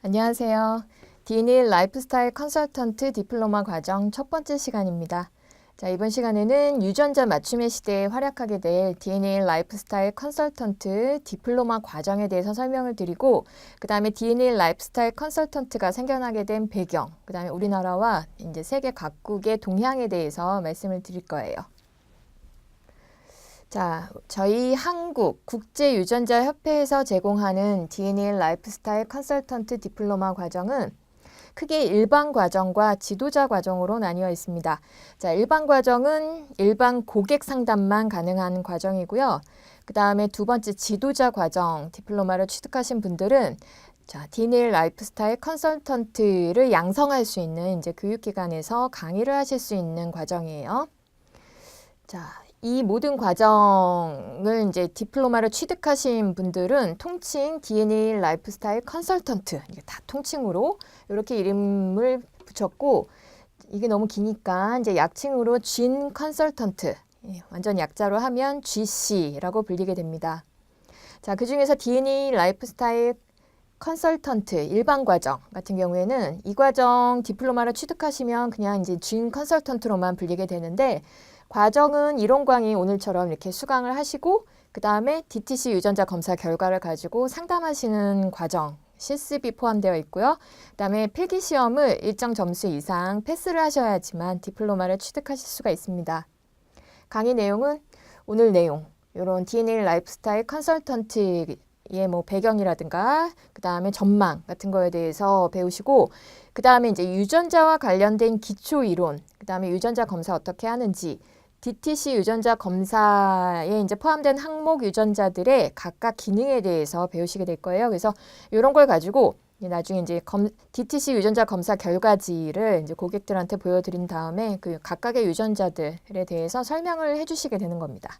안녕하세요. D&E 라이프스타일 컨설턴트 디플로마 과정 첫 번째 시간입니다. 자, 이번 시간에는 유전자 맞춤의 시대에 활약하게 될 D&E 라이프스타일 컨설턴트 디플로마 과정에 대해서 설명을 드리고, 그 다음에 D&E 라이프스타일 컨설턴트가 생겨나게 된 배경, 그 다음에 우리나라와 이제 세계 각국의 동향에 대해서 말씀을 드릴 거예요. 자, 저희 한국 국제유전자협회에서 제공하는 D&E 라이프스타일 컨설턴트 디플로마 과정은 크게 일반 과정과 지도자 과정으로 나뉘어 있습니다. 자, 일반 과정은 일반 고객 상담만 가능한 과정이고요. 그 다음에 두 번째 지도자 과정, 디플로마를 취득하신 분들은 자, D&E 라이프스타일 컨설턴트를 양성할 수 있는 이제 교육기관에서 강의를 하실 수 있는 과정이에요. 자, 이 모든 과정을 이제 디플로마를 취득하신 분들은 통칭 D&E 라이프스타일 컨설턴트, 이게 다 통칭으로 이렇게 이름을 붙였고, 이게 너무 기니까 이제 약칭으로 쥔 컨설턴트, 완전 약자로 하면 GC라고 불리게 됩니다. 자, 그 중에서 D&E 라이프스타일 컨설턴트 일반 과정 같은 경우에는 이 과정 디플로마를 취득하시면 그냥 이제 쥔 컨설턴트로만 불리게 되는데, 과정은 이론 강의 오늘처럼 이렇게 수강을 하시고 그 다음에 DTC 유전자 검사 결과를 가지고 상담하시는 과정, 실습이 포함되어 있고요. 그 다음에 필기시험을 일정 점수 이상 패스를 하셔야지만 디플로마를 취득하실 수가 있습니다. 강의 내용은 오늘 내용, 이런 D&E 라이프스타일 컨설턴트의 뭐 배경이라든가 그 다음에 전망 같은 거에 대해서 배우시고, 그 다음에 이제 유전자와 관련된 기초 이론, 그 다음에 유전자 검사 어떻게 하는지, DTC 유전자 검사에 이제 포함된 항목 유전자들의 각각 기능에 대해서 배우시게 될 거예요. 그래서 이런 걸 가지고 나중에 이제 DTC 유전자 검사 결과지를 이제 고객들한테 보여드린 다음에 그 각각의 유전자들에 대해서 설명을 해주시게 되는 겁니다.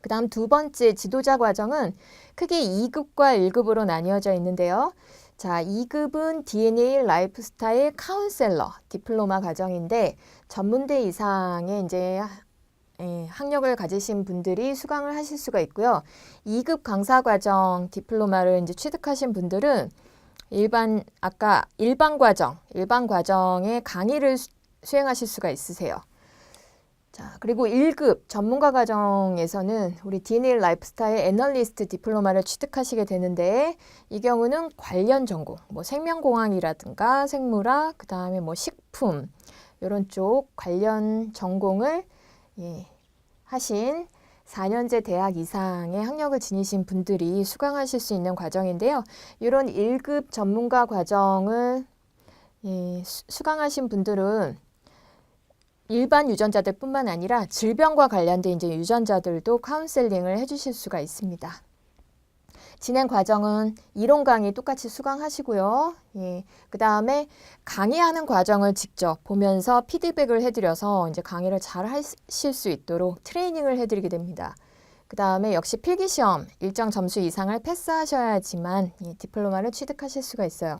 그 다음 두 번째 지도자 과정은 크게 2급과 1급으로 나뉘어져 있는데요. 자, 2급은 D&E 라이프스타일 카운셀러 디플로마 과정인데 전문대 이상의 이제 학력을 가지신 분들이 수강을 하실 수가 있고요. 2급 강사 과정 디플로마를 이제 취득하신 분들은 일반 과정의 강의를 수행하실 수가 있으세요. 자, 그리고 1급 전문가 과정에서는 우리 D&E 라이프스타일 애널리스트 디플로마를 취득하시게 되는데, 이 경우는 관련 전공, 뭐 생명공학이라든가 생물학, 그 다음에 뭐 식품, 이런 쪽 관련 전공을 하신 4년제 대학 이상의 학력을 지니신 분들이 수강하실 수 있는 과정인데요. 이런 1급 전문가 과정을 수강하신 분들은 일반 유전자들 뿐만 아니라 질병과 관련된 이제 유전자들도 카운셀링을 해주실 수가 있습니다. 진행 과정은 이론 강의 똑같이 수강하시고요. 그 다음에 강의하는 과정을 직접 보면서 피드백을 해드려서 이제 강의를 잘 하실 수 있도록 트레이닝을 해드리게 됩니다. 그 다음에 역시 필기시험 일정 점수 이상을 패스하셔야지만 디플로마를 취득하실 수가 있어요.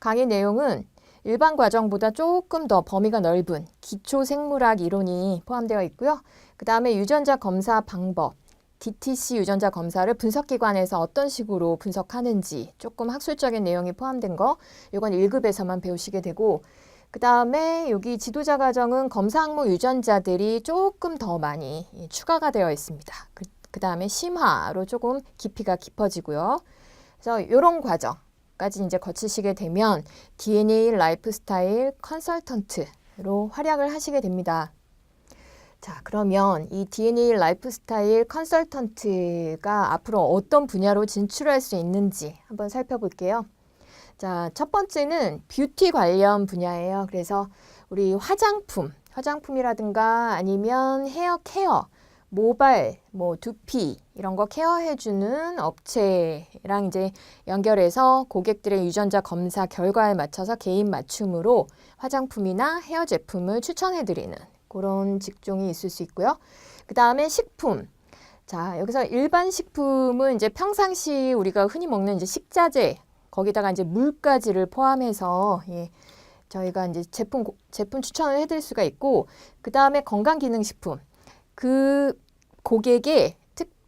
강의 내용은 일반 과정보다 조금 더 범위가 넓은 기초 생물학 이론이 포함되어 있고요. 그 다음에 유전자 검사 방법, DTC 유전자 검사를 분석기관에서 어떤 식으로 분석하는지 조금 학술적인 내용이 포함된 거, 이건 1급에서만 배우시게 되고, 그 다음에 여기 지도자 과정은 검사 항목 유전자들이 조금 더 많이 추가가 되어 있습니다. 그 다음에 심화로 조금 깊이가 깊어지고요. 그래서 이런 과정 까지 이제 거치시게 되면 D&E 라이프스타일 컨설턴트로 활약을 하시게 됩니다. 자, 그러면 이 D&E 라이프스타일 컨설턴트가 앞으로 어떤 분야로 진출할 수 있는지 한번 살펴볼게요. 자, 첫 번째는 뷰티 관련 분야예요. 그래서 우리 화장품이라든가 아니면 헤어 케어, 모발, 뭐 두피 이런 거 케어해주는 업체랑 이제 연결해서 고객들의 유전자 검사 결과에 맞춰서 개인 맞춤으로 화장품이나 헤어 제품을 추천해드리는 그런 직종이 있을 수 있고요. 그 다음에 식품. 자, 여기서 일반 식품은 이제 평상시 우리가 흔히 먹는 이제 식자재, 거기다가 이제 물까지를 포함해서 저희가 이제 제품 추천을 해드릴 수가 있고, 그 다음에 건강기능식품. 그 고객의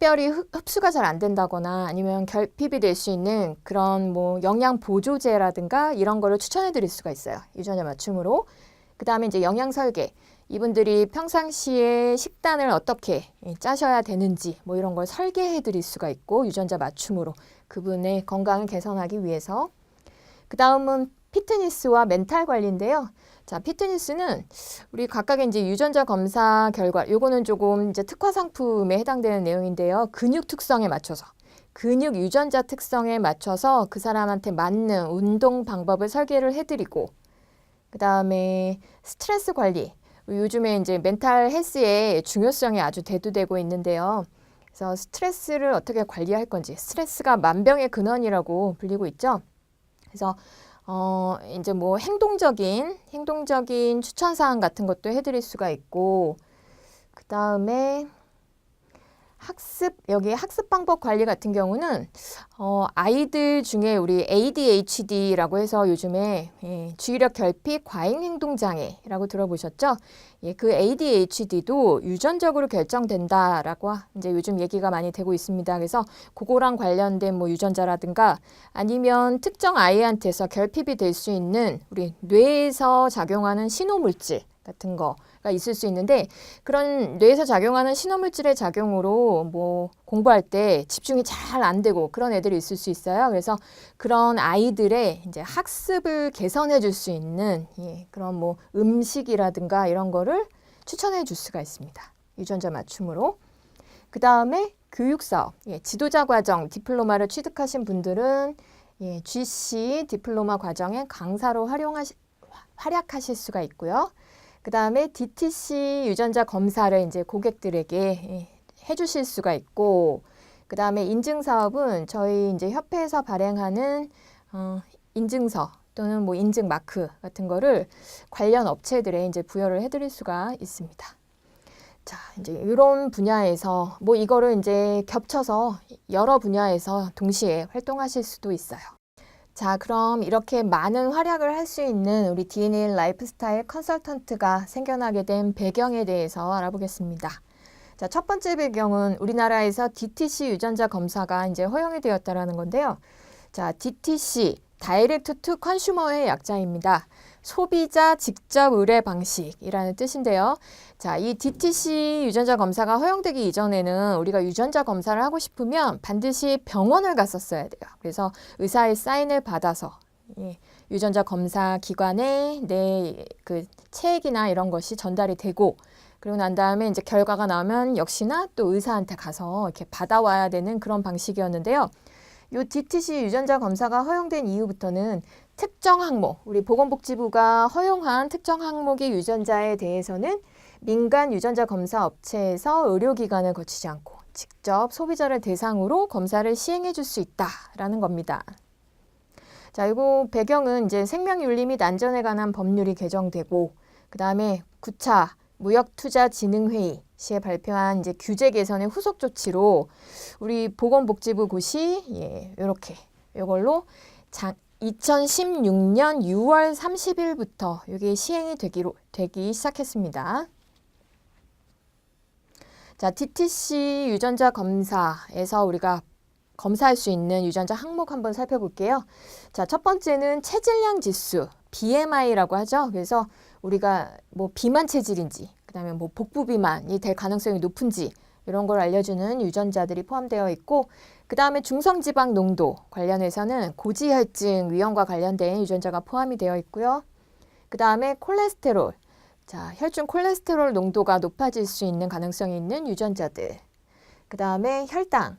특별히 흡수가 잘 안 된다거나 아니면 결핍이 될 수 있는 그런 뭐 영양 보조제라든가 이런 거를 추천해 드릴 수가 있어요. 유전자 맞춤으로. 그 다음에 이제 영양 설계. 이분들이 평상시에 식단을 어떻게 짜셔야 되는지 뭐 이런 걸 설계해 드릴 수가 있고 유전자 맞춤으로 그분의 건강을 개선하기 위해서. 그 다음은 피트니스와 멘탈 관리인데요. 자, 피트니스는 우리 각각의 이제 유전자 검사 결과, 요거는 조금 이제 특화 상품에 해당되는 내용인데요. 근육 특성에 맞춰서, 근육 유전자 특성에 맞춰서 그 사람한테 맞는 운동 방법을 설계를 해드리고, 그 다음에 스트레스 관리. 요즘에 이제 멘탈 헬스의 중요성이 아주 대두되고 있는데요. 그래서 스트레스를 어떻게 관리할 건지, 스트레스가 만병의 근원이라고 불리고 있죠. 그래서 이제 뭐 행동적인 추천사항 같은 것도 해드릴 수가 있고, 그 다음에 여기 학습 방법 관리 같은 경우는, 아이들 중에 우리 ADHD라고 해서 요즘에 주의력 결핍 과잉 행동 장애라고 들어보셨죠? 예, 그 ADHD도 유전적으로 결정된다라고 이제 요즘 얘기가 많이 되고 있습니다. 그래서 그거랑 관련된 뭐 유전자라든가 아니면 특정 아이한테서 결핍이 될 수 있는 우리 뇌에서 작용하는 신호물질 같은 거가 있을 수 있는데 그런 뇌에서 작용하는 신호물질의 작용으로 뭐 공부할 때 집중이 잘 안 되고 그런 애들이 있을 수 있어요. 그래서 그런 아이들의 이제 학습을 개선해 줄 수 있는 그런 뭐 음식이라든가 이런 거를 추천해 줄 수가 있습니다. 유전자 맞춤으로. 그 다음에 교육사업, 지도자 과정 디플로마를 취득하신 분들은 GC 디플로마 과정에 강사로 활약하실 수가 있고요. 그 다음에 DTC 유전자 검사를 이제 고객들에게 해주실 수가 있고, 그 다음에 인증 사업은 저희 이제 협회에서 발행하는 인증서 또는 뭐 인증 마크 같은 거를 관련 업체들에 이제 부여를 해드릴 수가 있습니다. 자, 이제 이런 분야에서 뭐 이거를 이제 겹쳐서 여러 분야에서 동시에 활동하실 수도 있어요. 자, 그럼 이렇게 많은 활약을 할 수 있는 우리 DNA 라이프스타일 컨설턴트가 생겨나게 된 배경에 대해서 알아보겠습니다. 자, 첫 번째 배경은 우리나라에서 DTC 유전자 검사가 이제 허용이 되었다라는 건데요. 자, DTC, 다이렉트 투 컨슈머의 약자입니다. 소비자 직접 의뢰 방식이라는 뜻인데요. 자, 이 DTC 유전자 검사가 허용되기 이전에는 우리가 유전자 검사를 하고 싶으면 반드시 병원을 갔었어야 돼요. 그래서 의사의 사인을 받아서 유전자 검사 기관에 내 그 체액이나 이런 것이 전달이 되고 그리고 난 다음에 이제 결과가 나오면 역시나 또 의사한테 가서 이렇게 받아와야 되는 그런 방식이었는데요. 이 DTC 유전자 검사가 허용된 이후부터는 특정 항목, 우리 보건복지부가 허용한 특정 항목의 유전자에 대해서는 민간 유전자 검사 업체에서 의료기관을 거치지 않고 직접 소비자를 대상으로 검사를 시행해 줄 수 있다라는 겁니다. 자, 이거 배경은 이제 생명윤리 및 안전에 관한 법률이 개정되고 그 다음에 9차 무역투자진흥회의 시에 발표한 이제 규제 개선의 후속 조치로 우리 보건복지부 곳이 이렇게 이걸로 2016년 6월 30일부터 이게 시행이 되기 시작했습니다. 자, DTC 유전자 검사에서 우리가 검사할 수 있는 유전자 항목 한번 살펴볼게요. 자, 첫 번째는 체질량 지수, BMI라고 하죠. 그래서 우리가 뭐 비만 체질인지, 그다음에 뭐 복부 비만이 될 가능성이 높은지 이런 걸 알려주는 유전자들이 포함되어 있고, 그 다음에 중성지방 농도 관련해서는 고지혈증 위험과 관련된 유전자가 포함이 되어 있고요. 그 다음에 콜레스테롤, 자, 혈중 콜레스테롤 농도가 높아질 수 있는 가능성이 있는 유전자들. 그 다음에 혈당,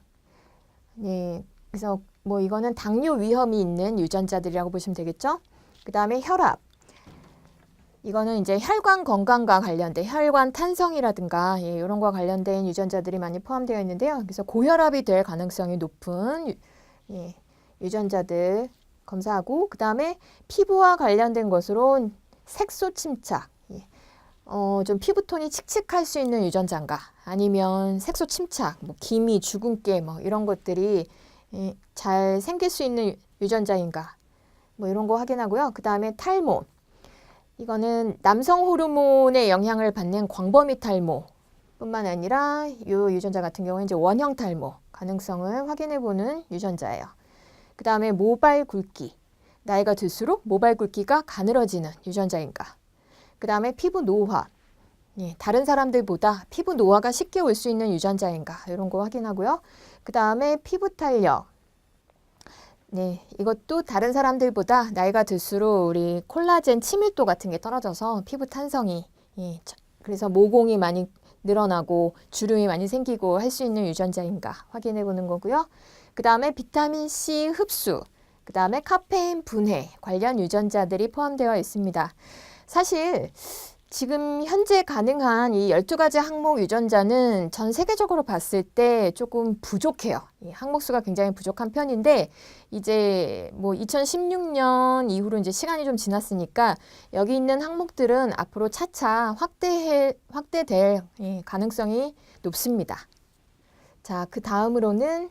그래서 뭐 이거는 당뇨 위험이 있는 유전자들이라고 보시면 되겠죠. 그 다음에 혈압, 이거는 이제 혈관 건강과 관련된 혈관 탄성이라든가 이런 거와 관련된 유전자들이 많이 포함되어 있는데요. 그래서 고혈압이 될 가능성이 높은 유전자들 검사하고, 그 다음에 피부와 관련된 것으로 색소 침착, 좀 피부톤이 칙칙할 수 있는 유전자인가, 아니면 색소 침착, 뭐 기미, 주근깨 뭐 이런 것들이 잘 생길 수 있는 유전자인가, 뭐 이런 거 확인하고요. 그 다음에 탈모, 이거는 남성 호르몬의 영향을 받는 광범위 탈모, 뿐만 아니라 이 유전자 같은 경우에 이제 원형 탈모 가능성을 확인해 보는 유전자예요. 그 다음에 모발 굵기. 나이가 들수록 모발 굵기가 가늘어지는 유전자인가. 그 다음에 피부 노화. 예, 다른 사람들보다 피부 노화가 쉽게 올 수 있는 유전자인가. 이런 거 확인하고요. 그 다음에 피부 탄력. 네, 이것도 다른 사람들보다 나이가 들수록 우리 콜라겐 치밀도 같은 게 떨어져서 피부 탄성이, 예, 그래서 모공이 많이 늘어나고 주름이 많이 생기고 할 수 있는 유전자인가 확인해 보는 거고요. 그 다음에 비타민C 흡수, 그 다음에 카페인 분해 관련 유전자들이 포함되어 있습니다. 사실 지금 현재 가능한 이 12가지 항목 유전자는 전 세계적으로 봤을 때 조금 부족해요. 이 항목수가 굉장히 부족한 편인데 이제 뭐 2016년 이후로 이제 시간이 좀 지났으니까 여기 있는 항목들은 앞으로 차차 확대될 가능성이 높습니다. 자, 그 다음으로는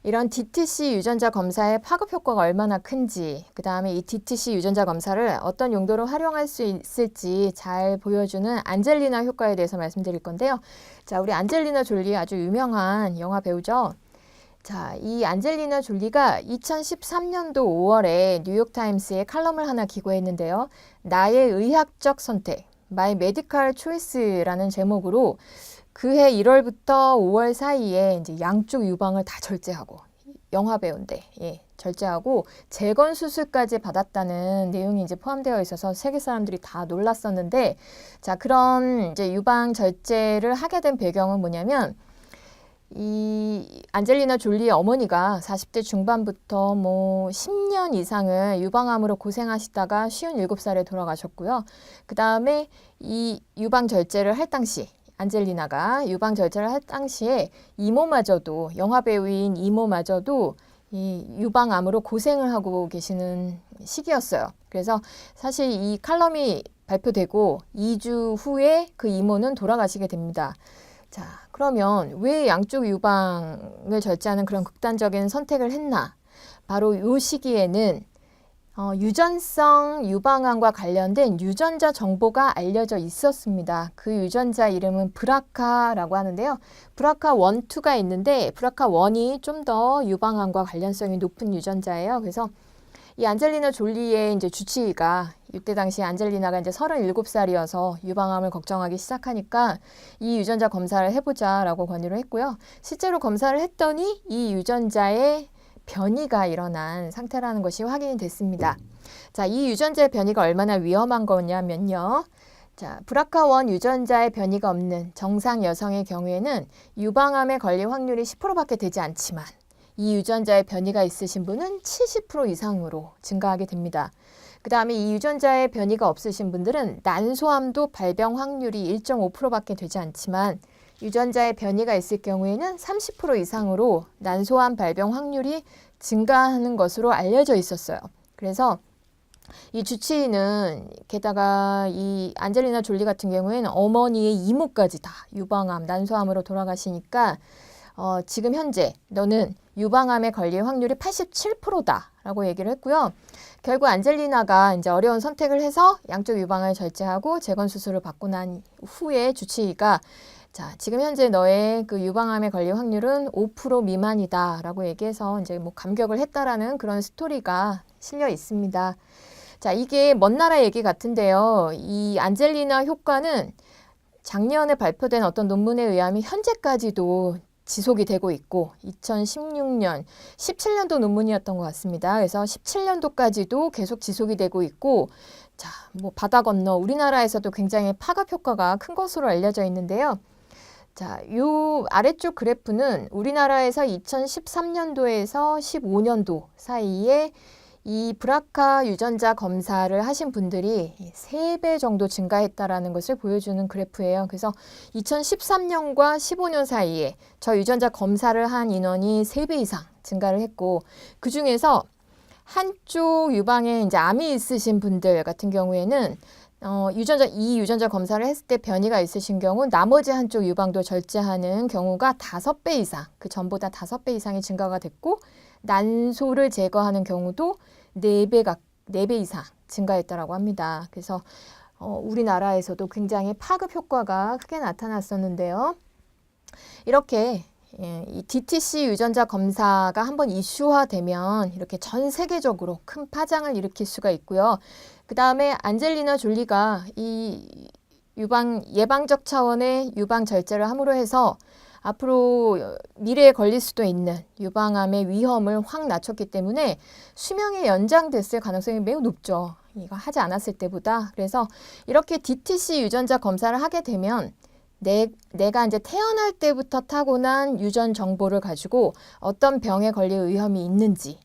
이런 DTC 유전자 검사의 파급 효과가 얼마나 큰지, 그 다음에 이 DTC 유전자 검사를 어떤 용도로 활용할 수 있을지 잘 보여주는 안젤리나 효과에 대해서 말씀드릴 건데요. 자, 우리 안젤리나 졸리 아주 유명한 영화 배우죠. 자, 이 안젤리나 졸리가 2013년도 5월에 뉴욕타임스에 칼럼을 하나 기고했는데요. 나의 의학적 선택, My Medical Choice라는 제목으로 그해 1월부터 5월 사이에 이제 양쪽 유방을 다 절제하고, 영화 배우인데, 예, 절제하고 재건 수술까지 받았다는 내용이 이제 포함되어 있어서 세계 사람들이 다 놀랐었는데, 자, 그런 이제 유방 절제를 하게 된 배경은 뭐냐면, 이 안젤리나 졸리의 어머니가 40대 중반부터 뭐 10년 이상을 유방암으로 고생하시다가 57살에 돌아가셨고요. 그 다음에 이 유방 절제를 할 당시, 안젤리나가 유방 절제를 할 당시에 이모마저도, 영화 배우인 이모마저도 이 유방암으로 고생을 하고 계시는 시기였어요. 그래서 사실 이 칼럼이 발표되고 2주 후에 그 이모는 돌아가시게 됩니다. 자, 그러면 왜 양쪽 유방을 절제하는 그런 극단적인 선택을 했나? 바로 이 시기에는 유전성 유방암과 관련된 유전자 정보가 알려져 있었습니다. 그 유전자 이름은 브라카라고 하는데요. 브라카 1, 2가 있는데 브라카 1이 좀 더 유방암과 관련성이 높은 유전자예요. 그래서 이 안젤리나 졸리의 이제 주치의가 이때 당시 안젤리나가 이제 37살이어서 유방암을 걱정하기 시작하니까 이 유전자 검사를 해보자라고 권유를 했고요. 실제로 검사를 했더니 이 유전자의 변이가 일어난 상태라는 것이 확인이 됐습니다. 자, 이 유전자의 변이가 얼마나 위험한 거냐면요. 자, 브라카1 유전자의 변이가 없는 정상 여성의 경우에는 유방암에 걸릴 확률이 10%밖에 되지 않지만 이 유전자의 변이가 있으신 분은 70% 이상으로 증가하게 됩니다. 그 다음에 이 유전자의 변이가 없으신 분들은 난소암도 발병 확률이 1.5%밖에 되지 않지만 유전자의 변이가 있을 경우에는 30% 이상으로 난소암 발병 확률이 증가하는 것으로 알려져 있었어요. 그래서 이 주치의는 게다가 이 안젤리나 졸리 같은 경우에는 어머니의 이모까지 다 유방암, 난소암으로 돌아가시니까 지금 현재 너는 유방암에 걸릴 확률이 87%다라고 얘기를 했고요. 결국 안젤리나가 이제 어려운 선택을 해서 양쪽 유방을 절제하고 재건 수술을 받고 난 후에 주치의가 자, 지금 현재 너의 그 유방암에 걸릴 확률은 5% 미만이다라고 얘기해서 이제 뭐 감격을 했다라는 그런 스토리가 실려 있습니다. 자, 이게 먼 나라 얘기 같은데요. 이 안젤리나 효과는 작년에 발표된 어떤 논문에 의하면 현재까지도 지속이 되고 있고 2016년, 17년도 논문이었던 것 같습니다. 그래서 17년도까지도 계속 지속이 되고 있고 자, 뭐 바다 건너 우리나라에서도 굉장히 파급 효과가 큰 것으로 알려져 있는데요. 자, 요 아래쪽 그래프는 우리나라에서 2013년도에서 15년도 사이에 이 브라카 유전자 검사를 하신 분들이 3배 정도 증가했다라는 것을 보여주는 그래프예요. 그래서 2013년과 15년 사이에 저 유전자 검사를 한 인원이 3배 이상 증가를 했고 그 중에서 한쪽 유방에 이제 암이 있으신 분들 같은 경우에는 이 유전자 검사를 했을 때 변이가 있으신 경우 나머지 한쪽 유방도 절제하는 경우가 5배 이상, 그 전보다 5배 이상이 증가가 됐고 난소를 제거하는 경우도 4배 이상 증가했다라고 합니다. 그래서 우리나라에서도 굉장히 파급 효과가 크게 나타났었는데요. 이렇게 이 DTC 유전자 검사가 한번 이슈화되면 이렇게 전 세계적으로 큰 파장을 일으킬 수가 있고요. 그 다음에 안젤리나 졸리가 이 예방적 차원의 유방 절제를 함으로 해서 앞으로 미래에 걸릴 수도 있는 유방암의 위험을 확 낮췄기 때문에 수명이 연장됐을 가능성이 매우 높죠. 이거 하지 않았을 때보다. 그래서 이렇게 DTC 유전자 검사를 하게 되면 내가 이제 태어날 때부터 타고난 유전 정보를 가지고 어떤 병에 걸릴 위험이 있는지,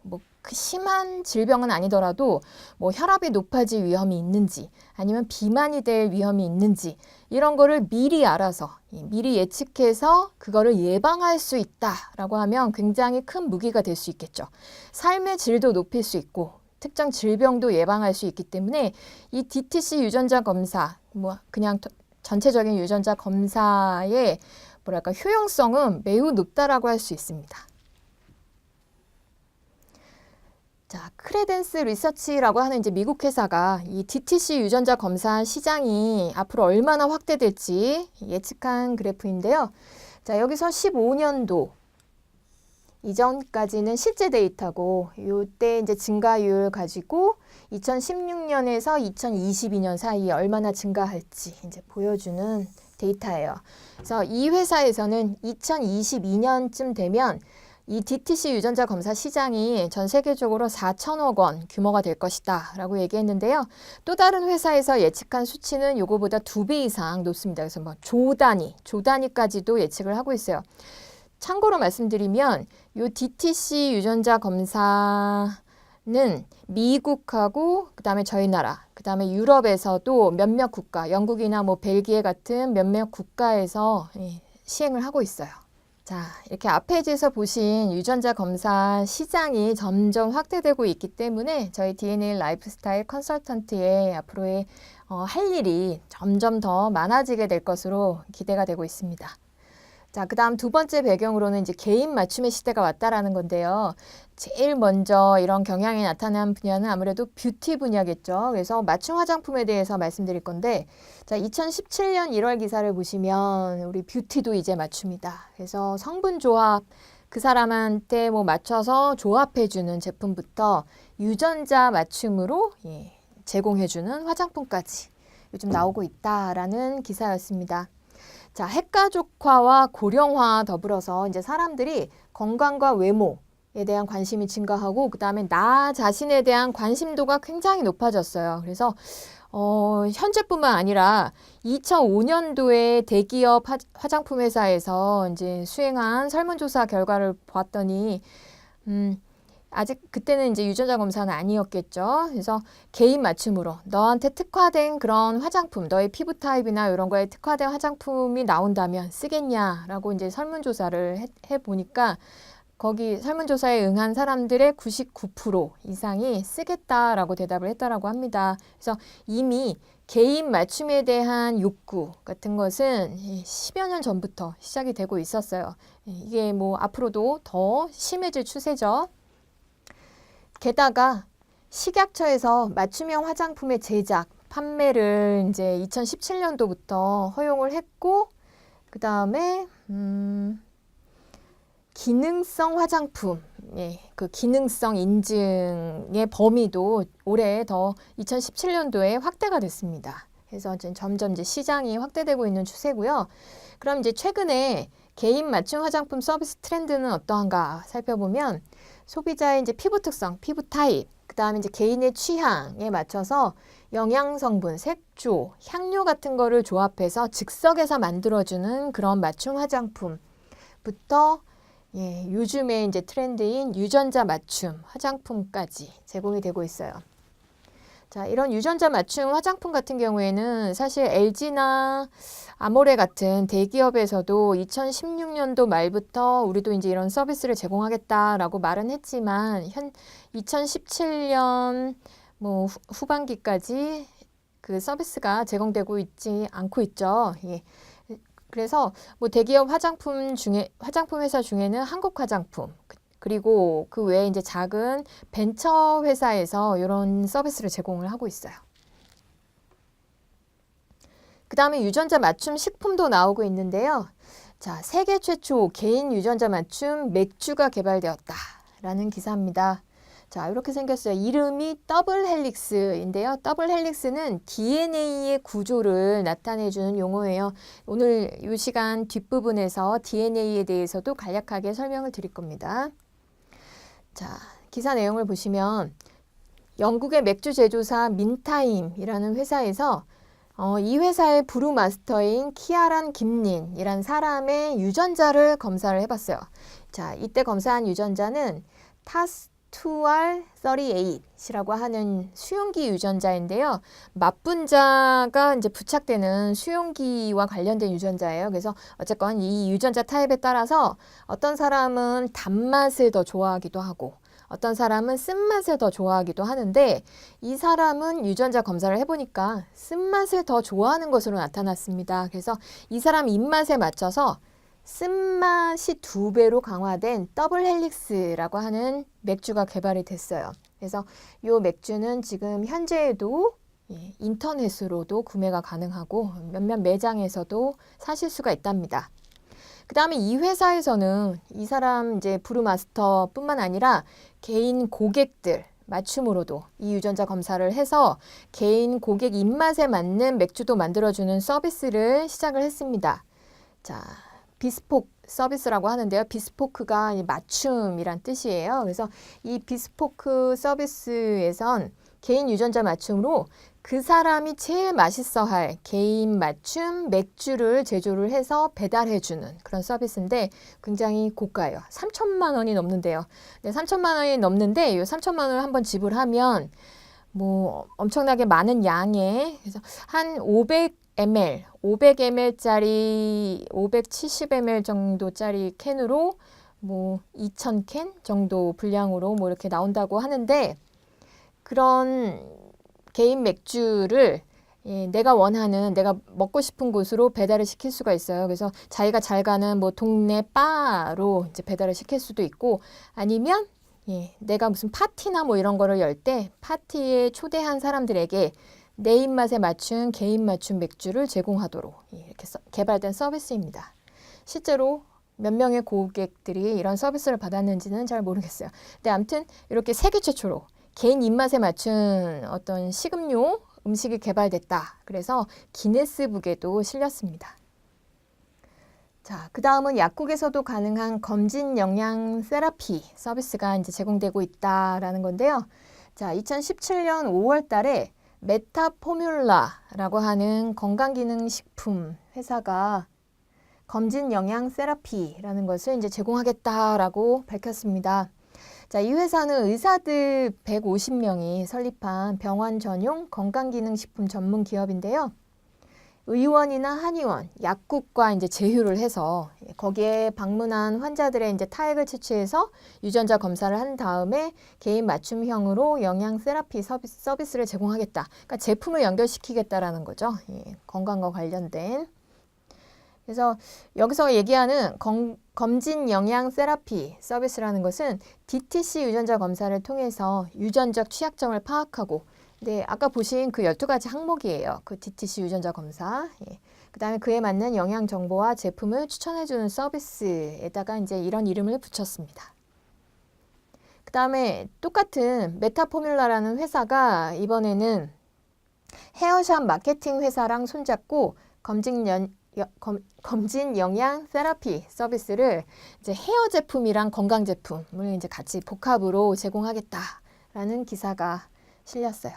뭐 심한 질병은 아니더라도 뭐 혈압이 높아질 위험이 있는지, 아니면 비만이 될 위험이 있는지 이런 거를 미리 알아서 미리 예측해서 그거를 예방할 수 있다라고 하면 굉장히 큰 무기가 될 수 있겠죠. 삶의 질도 높일 수 있고 특정 질병도 예방할 수 있기 때문에 이 DTC 유전자 검사, 뭐 그냥 전체적인 유전자 검사의 뭐랄까 효용성은 매우 높다라고 할 수 있습니다. 자, 크레덴스 리서치라고 하는 이제 미국 회사가 이 DTC 유전자 검사 시장이 앞으로 얼마나 확대될지 예측한 그래프인데요. 자, 여기서 15년도 이전까지는 실제 데이터고 이때 이제 증가율 가지고 2016년에서 2022년 사이에 얼마나 증가할지 이제 보여주는 데이터예요. 그래서 이 회사에서는 2022년쯤 되면 이 DTC 유전자 검사 시장이 전 세계적으로 4천억 원 규모가 될 것이다 라고 얘기했는데요. 또 다른 회사에서 예측한 수치는 요거보다 2배 이상 높습니다. 그래서 뭐 조 단위까지도 예측을 하고 있어요. 참고로 말씀드리면 요 DTC 유전자 검사는 미국하고 그다음에 저희 나라, 그다음에 유럽에서도 몇몇 국가, 영국이나 뭐 벨기에 같은 몇몇 국가에서 시행을 하고 있어요. 자, 이렇게 앞 페이지에서 보신 유전자 검사 시장이 점점 확대되고 있기 때문에 저희 DNA 라이프스타일 컨설턴트의 앞으로의 할 일이 점점 더 많아지게 될 것으로 기대가 되고 있습니다. 자, 그 다음 두 번째 배경으로는 이제 개인 맞춤의 시대가 왔다라는 건데요. 제일 먼저 이런 경향이 나타난 분야는 아무래도 뷰티 분야겠죠. 그래서 맞춤 화장품에 대해서 말씀드릴 건데, 자, 2017년 1월 기사를 보시면 우리 뷰티도 이제 맞춤이다. 그래서 성분 조합, 그 사람한테 뭐 맞춰서 조합해주는 제품부터 유전자 맞춤으로 제공해주는 화장품까지 요즘 나오고 있다라는 기사였습니다. 자, 핵가족화와 고령화 더불어서 이제 사람들이 건강과 외모에 대한 관심이 증가하고 그다음에 나 자신에 대한 관심도가 굉장히 높아졌어요. 그래서 현재뿐만 아니라 2005년도에 대기업 화장품 회사에서 이제 수행한 설문조사 결과를 보았더니 아직 그때는 이제 유전자 검사는 아니었겠죠. 그래서 개인 맞춤으로 너한테 특화된 그런 화장품, 너의 피부 타입이나 이런 거에 특화된 화장품이 나온다면 쓰겠냐라고 이제 설문조사를 해보니까 거기 설문조사에 응한 사람들의 99% 이상이 쓰겠다라고 대답을 했다라고 합니다. 그래서 이미 개인 맞춤에 대한 욕구 같은 것은 10여 년 전부터 시작이 되고 있었어요. 이게 뭐 앞으로도 더 심해질 추세죠. 게다가 식약처에서 맞춤형 화장품의 제작, 판매를 이제 2017년도부터 허용을 했고, 그 다음에 기능성 화장품, 그 기능성 인증의 범위도 올해 더 2017년도에 확대가 됐습니다. 그래서 점점 이제 시장이 확대되고 있는 추세고요. 그럼 이제 최근에 개인 맞춤 화장품 서비스 트렌드는 어떠한가 살펴보면 소비자의 이제 피부 특성, 피부 타입, 그 다음에 이제 개인의 취향에 맞춰서 영양 성분, 색조, 향료 같은 거를 조합해서 즉석에서 만들어주는 그런 맞춤 화장품부터 요즘에 이제 트렌드인 유전자 맞춤 화장품까지 제공이 되고 있어요. 자, 이런 유전자 맞춤 화장품 같은 경우에는 사실 LG나 아모레 같은 대기업에서도 2016년도 말부터 우리도 이제 이런 서비스를 제공하겠다라고 말은 했지만 2017년 뭐 후반기까지 그 서비스가 제공되고 있지 않고 있죠. 그래서 뭐 대기업 화장품 회사 중에는 한국 화장품, 그리고 그 외에 이제 작은 벤처 회사에서 이런 서비스를 제공을 하고 있어요. 그 다음에 유전자 맞춤 식품도 나오고 있는데요. 자, 세계 최초 개인 유전자 맞춤 맥주가 개발되었다라는 기사입니다. 자, 이렇게 생겼어요. 이름이 더블 헬릭스인데요. 더블 헬릭스는 DNA의 구조를 나타내주는 용어예요. 오늘 이 시간 뒷부분에서 DNA에 대해서도 간략하게 설명을 드릴 겁니다. 자, 기사 내용을 보시면 영국의 맥주 제조사 민타임이라는 회사에서 이 회사의 브루마스터인 키아란 김린이란 사람의 유전자를 검사를 해봤어요. 자, 이때 검사한 유전자는 TAS2R38이라고 하는 수용기 유전자인데요. 맞분자가 이제 부착되는 수용기와 관련된 유전자예요. 그래서 어쨌건 이 유전자 타입에 따라서 어떤 사람은 단맛을 더 좋아하기도 하고 어떤 사람은 쓴맛을 더 좋아하기도 하는데 이 사람은 유전자 검사를 해보니까 쓴맛을 더 좋아하는 것으로 나타났습니다. 그래서 이 사람 입맛에 맞춰서 쓴맛이 2배로 강화된 더블 헬릭스라고 하는 맥주가 개발이 됐어요. 그래서 이 맥주는 지금 현재에도 인터넷으로도 구매가 가능하고 몇몇 매장에서도 사실 수가 있답니다. 그 다음에 이 회사에서는 이 사람 이제 브루마스터뿐만 아니라 개인 고객들 맞춤으로도 이 유전자 검사를 해서 개인 고객 입맛에 맞는 맥주도 만들어주는 서비스를 시작을 했습니다. 자, 비스포크 서비스라고 하는데요. 비스포크가 맞춤이란 뜻이에요. 그래서 이 비스포크 서비스에선 개인 유전자 맞춤으로 그 사람이 제일 맛있어 할 개인 맞춤 맥주를 제조를 해서 배달해주는 그런 서비스인데 굉장히 고가예요. 3천만 원이 넘는데요. 네, 3천만 원이 넘는데 이 3천만 원을 한번 지불하면 뭐 엄청나게 많은 양의 그래서 한 500ml, 500ml짜리 570ml 정도짜리 캔으로 뭐 2,000캔 정도 분량으로 뭐 이렇게 나온다고 하는데 그런 개인 맥주를 내가 원하는, 내가 먹고 싶은 곳으로 배달을 시킬 수가 있어요. 그래서 자기가 잘 가는 뭐 동네 바로 이제 배달을 시킬 수도 있고 아니면 내가 무슨 파티나 뭐 이런 거를 열 때 파티에 초대한 사람들에게 내 입맛에 맞춘 개인 맞춤 맥주를 제공하도록 이렇게 개발된 서비스입니다. 실제로 몇 명의 고객들이 이런 서비스를 받았는지는 잘 모르겠어요. 근데 아무튼 이렇게 세계 최초로 개인 입맛에 맞춘 어떤 식음료, 음식이 개발됐다. 그래서 기네스북에도 실렸습니다. 자, 그 다음은 약국에서도 가능한 검진 영양 세라피 서비스가 이제 제공되고 있다라는 건데요. 자, 2017년 5월 달에 메타포뮬라라고 하는 건강기능식품 회사가 검진 영양 세라피라는 것을 이제 제공하겠다라고 밝혔습니다. 자, 이 회사는 의사들 150명이 설립한 병원 전용 건강기능식품 전문 기업인데요. 의원이나 한의원, 약국과 이제 제휴를 해서 거기에 방문한 환자들의 이제 타액을 채취해서 유전자 검사를 한 다음에 개인 맞춤형으로 영양 세라피 서비스를 제공하겠다. 그러니까 제품을 연결시키겠다라는 거죠. 건강과 관련된. 그래서 여기서 얘기하는 검진 영양 세라피 서비스라는 것은 DTC 유전자 검사를 통해서 유전적 취약점을 파악하고 네, 아까 보신 그 12가지 항목이에요. 그 DTC 유전자 검사. 그 다음에 그에 맞는 영양 정보와 제품을 추천해주는 서비스에다가 이제 이런 이름을 붙였습니다. 그 다음에 똑같은 메타포뮬라라는 회사가 이번에는 헤어샵 마케팅 회사랑 손잡고 검진 영양 세라피 서비스를 이제 헤어 제품이랑 건강 제품을 이제 같이 복합으로 제공하겠다라는 기사가 실렸어요.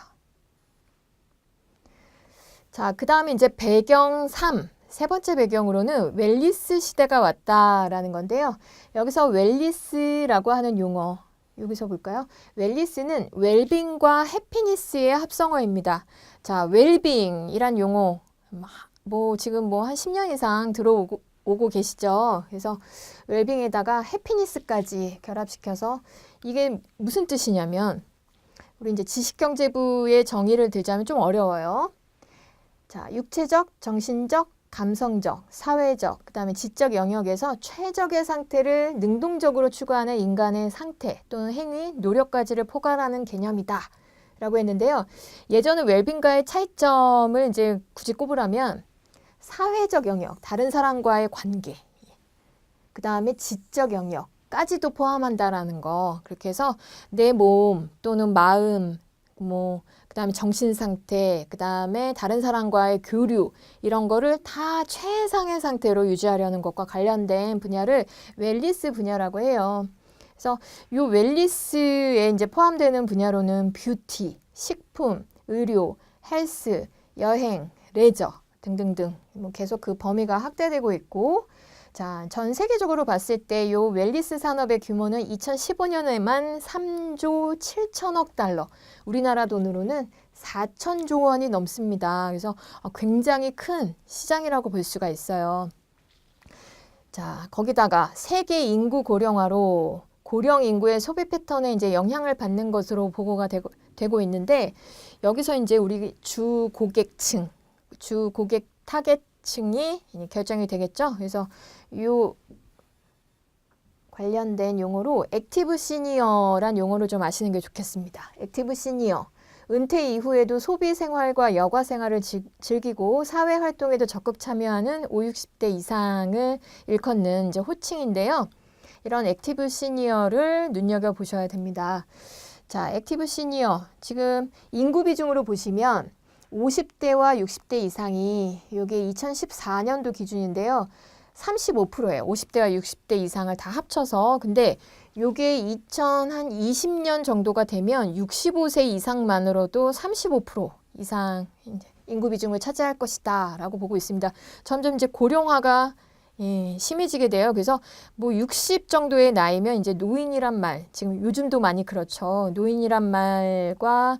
자, 그 다음에 이제 배경 3, 세 번째 배경으로는 웰니스 시대가 왔다라는 건데요. 여기서 웰니스라고 하는 용어, 여기서 볼까요? 웰니스는 웰빙과 해피니스의 합성어입니다. 자, 웰빙이란 용어, 뭐 지금 뭐 한 10년 이상 들어오고 계시죠. 그래서 웰빙에다가 해피니스까지 결합시켜서 이게 무슨 뜻이냐면 우리 이제 지식경제부의 정의를 들자면 좀 어려워요. 자, 육체적, 정신적, 감성적, 사회적, 그 다음에 지적 영역에서 최적의 상태를 능동적으로 추구하는 인간의 상태 또는 행위, 노력까지를 포괄하는 개념이다. 라고 했는데요. 예전에 웰빙과의 차이점을 이제 굳이 꼽으라면 사회적 영역, 다른 사람과의 관계, 그 다음에 지적 영역까지도 포함한다라는 거. 그렇게 해서 내 몸 또는 마음, 그 다음에 정신 상태, 그 다음에 다른 사람과의 교류, 이런 거를 다 최상의 상태로 유지하려는 것과 관련된 분야를 웰니스 분야라고 해요. 그래서 이 웰니스에 이제 포함되는 분야로는 뷰티, 식품, 의료, 헬스, 여행, 레저 등등등 계속 그 범위가 확대되고 있고, 자, 전 세계적으로 봤을 때 이 웰니스 산업의 규모는 2015년에만 3조 7천억 달러, 우리나라 돈으로는 4천조 원이 넘습니다. 그래서 굉장히 큰 시장이라고 볼 수가 있어요. 자, 거기다가 세계 인구 고령화로 고령 인구의 소비 패턴에 이제 영향을 받는 것으로 보고가 되고 있는데, 여기서 이제 우리 주 고객층, 주 고객 타겟층이 결정이 되겠죠. 그래서 요 관련된 용어로 액티브 시니어란 용어를 좀 아시는 게 좋겠습니다. 액티브 시니어. 은퇴 이후에도 소비 생활과 여가 생활을 즐기고 사회 활동에도 적극 참여하는 50, 60대 이상을 일컫는 이제 호칭인데요. 이런 액티브 시니어를 눈여겨보셔야 됩니다. 자, 액티브 시니어. 지금 인구 비중으로 보시면 50대와 60대 이상이 이게 2014년도 기준인데요. 35%예요. 50대와 60대 이상을 다 합쳐서. 근데 요게 2020년 정도가 되면 65세 이상만으로도 35% 이상 인구 비중을 차지할 것이다 라고 보고 있습니다. 점점 이제 고령화가 심해지게 돼요. 그래서 60 정도의 나이면 이제 노인이란 말, 지금 요즘도 많이 그렇죠. 노인이란 말과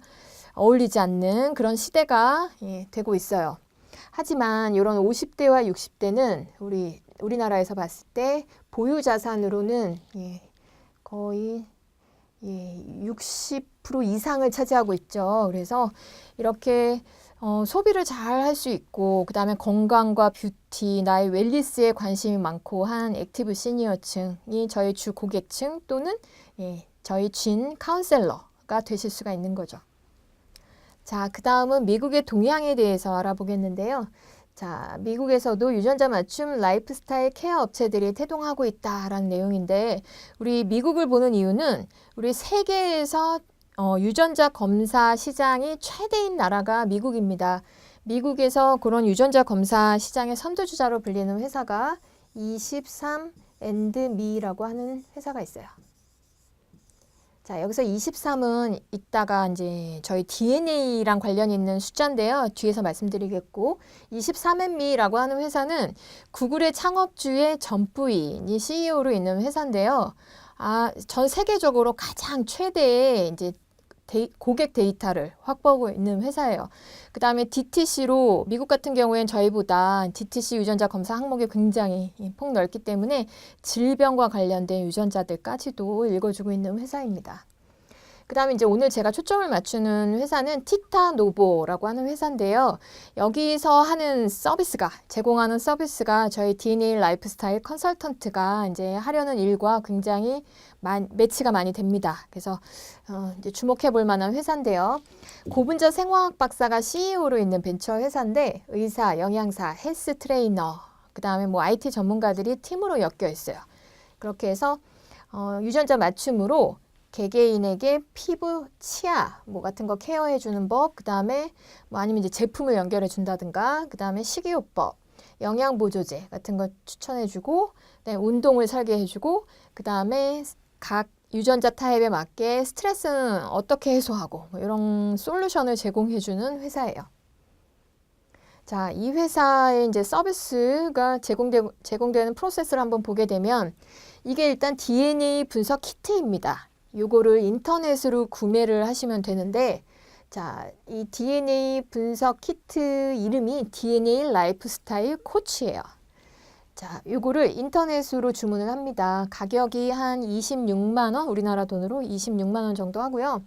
어울리지 않는 그런 시대가 되고 있어요. 하지만 이런 50대와 60대는 우리나라에서 봤을 때 보유 자산으로는 거의 60% 이상을 차지하고 있죠. 그래서 이렇게 소비를 잘 할 수 있고, 그 다음에 건강과 뷰티, 나의 웰니스에 관심이 많고 한 액티브 시니어층이 저희 주 고객층 또는 저희 진 카운셀러가 되실 수가 있는 거죠. 자, 그 다음은 미국의 동향에 대해서 알아보겠는데요. 자, 미국에서도 유전자 맞춤 라이프스타일 케어 업체들이 태동하고 있다라는 내용인데, 우리 미국을 보는 이유는 우리 세계에서 유전자 검사 시장이 최대인 나라가 미국입니다. 미국에서 그런 유전자 검사 시장의 선두주자로 불리는 회사가 23&me라고 하는 회사가 있어요. 자, 여기서 23은 이따가 이제 저희 DNA랑 관련 있는 숫자인데요. 뒤에서 말씀드리겠고, 23&me라고 하는 회사는 구글의 창업주의 전 부인이 CEO로 있는 회사인데요. 전 세계적으로 가장 최대의 이제 고객 데이터를 확보하고 있는 회사예요. 그 다음에 DTC로 미국 같은 경우엔 저희보다 DTC 유전자 검사 항목이 굉장히 폭넓기 때문에 질병과 관련된 유전자들까지도 읽어주고 있는 회사입니다. 그 다음에 이제 오늘 제가 초점을 맞추는 회사는 티타노보라고 하는 회사인데요. 여기서 제공하는 서비스가 저희 DNA 라이프스타일 컨설턴트가 이제 하려는 일과 굉장히 매치가 많이 됩니다. 그래서 이제 주목해 볼 만한 회사인데요. 고분자 생화학 박사가 CEO로 있는 벤처 회사인데, 의사, 영양사, 헬스 트레이너, 그 다음에 IT 전문가들이 팀으로 엮여 있어요. 그렇게 해서 유전자 맞춤으로 개개인에게 피부, 치아 같은 거 케어해 주는 법, 그 다음에 아니면 이제 제품을 연결해 준다든가, 그 다음에 식이요법, 영양 보조제 같은 거 추천해 주고, 운동을 설계해 주고, 그 다음에 각 유전자 타입에 맞게 스트레스는 어떻게 해소하고 이런 솔루션을 제공해 주는 회사예요. 자, 이 회사의 이제 서비스가 제공되는 프로세스를 한번 보게 되면, 이게 일단 DNA 분석 키트입니다. 요거를 인터넷으로 구매를 하시면 되는데, 자, 이 DNA 분석 키트 이름이 DNA 라이프스타일 코치예요. 자, 요거를 인터넷으로 주문을 합니다. 가격이 한 26만 원, 우리나라 돈으로 26만 원 정도 하고요.